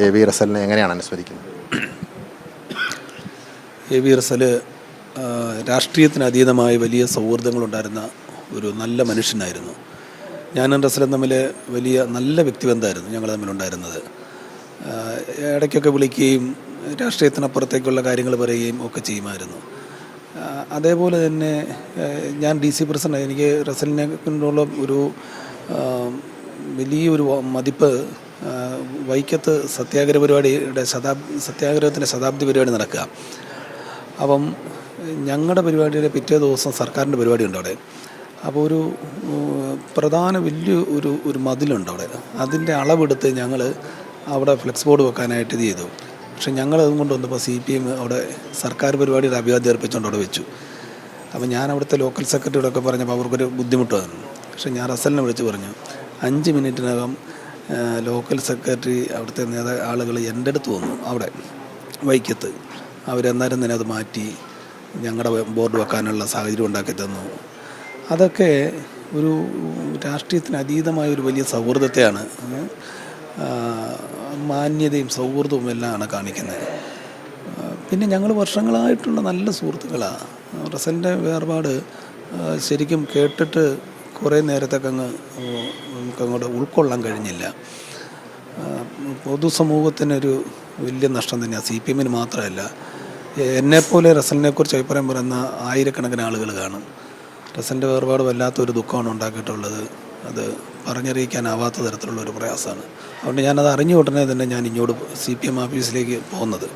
A V റസലിനെ എങ്ങനെയാണ് അനുസ്മരിക്കുന്നത്? A V Russell രാഷ്ട്രീയത്തിന് അതീതമായ വലിയ സൗഹൃദങ്ങളുണ്ടായിരുന്ന ഒരു നല്ല മനുഷ്യനായിരുന്നു. ഞാനും റസലും തമ്മിൽ വലിയ നല്ല വ്യക്തിബന്ധമായിരുന്നു ഞങ്ങൾ തമ്മിലുണ്ടായിരുന്നത്. ഇടയ്ക്കൊക്കെ വിളിക്കുകയും രാഷ്ട്രീയത്തിനപ്പുറത്തേക്കുള്ള കാര്യങ്ങൾ പറയുകയും ഒക്കെ ചെയ്യുമായിരുന്നു. അതേപോലെ തന്നെ ഞാൻ DC പ്രസിഡന്റ്. എനിക്ക് റസലിനെ കൊണ്ടുള്ള ഒരു വലിയൊരു മതിപ്പ് വൈക്കത്ത് സത്യാഗ്രഹ പരിപാടിയുടെ സത്യാഗ്രഹത്തിൻ്റെ ശതാബ്ദി പരിപാടി നടക്കുക. അപ്പം ഞങ്ങളുടെ പരിപാടിയുടെ പിറ്റേ ദിവസം സർക്കാരിൻ്റെ പരിപാടി ഉണ്ട് അവിടെ. അപ്പോൾ ഒരു പ്രധാന വലിയ ഒരു മതിലുണ്ട് അവിടെ. അതിൻ്റെ അളവെടുത്ത് ഞങ്ങൾ അവിടെ ഫ്ലെക്സ് ബോർഡ് വെക്കാനായിട്ട് ഇത് ചെയ്തു. പക്ഷെ ഞങ്ങൾ അതും കൊണ്ട് വന്നപ്പോൾ CPM അവിടെ സർക്കാർ പരിപാടിയുടെ അഭിവാദ്യം അർപ്പിച്ചുകൊണ്ട് അവിടെ വെച്ചു. അപ്പോൾ ഞാൻ അവിടുത്തെ ലോക്കൽ സെക്രട്ടറിയോടൊക്കെ പറഞ്ഞപ്പോൾ അവർക്കൊരു ബുദ്ധിമുട്ട് വന്നു. പക്ഷെ ഞാൻ റസലിനെ വിളിച്ച് പറഞ്ഞു, 5 മിനിറ്റിനകം ലോക്കൽ സെക്രട്ടറി അവിടുത്തെ ആളുകൾ എൻ്റെ അടുത്ത് വന്നു അവിടെ വൈക്കത്ത്. അവരെന്നാലും തന്നെ അത് മാറ്റി ഞങ്ങളുടെ ബോർഡ് വെക്കാനുള്ള സാഹചര്യം ഉണ്ടാക്കി തന്നു. അതൊക്കെ ഒരു രാഷ്ട്രീയത്തിന് അതീതമായ ഒരു വലിയ സൗഹൃദത്തെയാണ്, മാന്യതയും സൗഹൃദവും എല്ലാമാണ് കാണിക്കുന്നത്. പിന്നെ ഞങ്ങൾ വർഷങ്ങളായിട്ടുള്ള നല്ല സുഹൃത്തുക്കളാണ്. റസലിൻ്റെ വേർപാട് ശരിക്കും കേട്ടിട്ട് കുറേ നേരത്തേക്ക് നമുക്കങ്ങോട്ട് ഉൾക്കൊള്ളാൻ കഴിഞ്ഞില്ല. പൊതുസമൂഹത്തിനൊരു വലിയ നഷ്ടം തന്നെയാണ്. CPM മാത്രമല്ല, എന്നെപ്പോലെ റസലിനെക്കുറിച്ച് അഭിപ്രായം പറയുന്ന ആയിരക്കണക്കിന് ആളുകൾ കാണും. റസലിൻ്റെ വേർപാട് വല്ലാത്തൊരു ദുഃഖമാണ് ഉണ്ടാക്കിയിട്ടുള്ളത്. അത് പറഞ്ഞറിയിക്കാനാവാത്ത തരത്തിലുള്ളൊരു പ്രയാസമാണ്. അതുകൊണ്ട് ഞാനത് അറിഞ്ഞ ഉടനെ തന്നെ ഞാൻ ഇങ്ങോട്ട് CPM ഓഫീസിലേക്ക് പോകുന്നത്.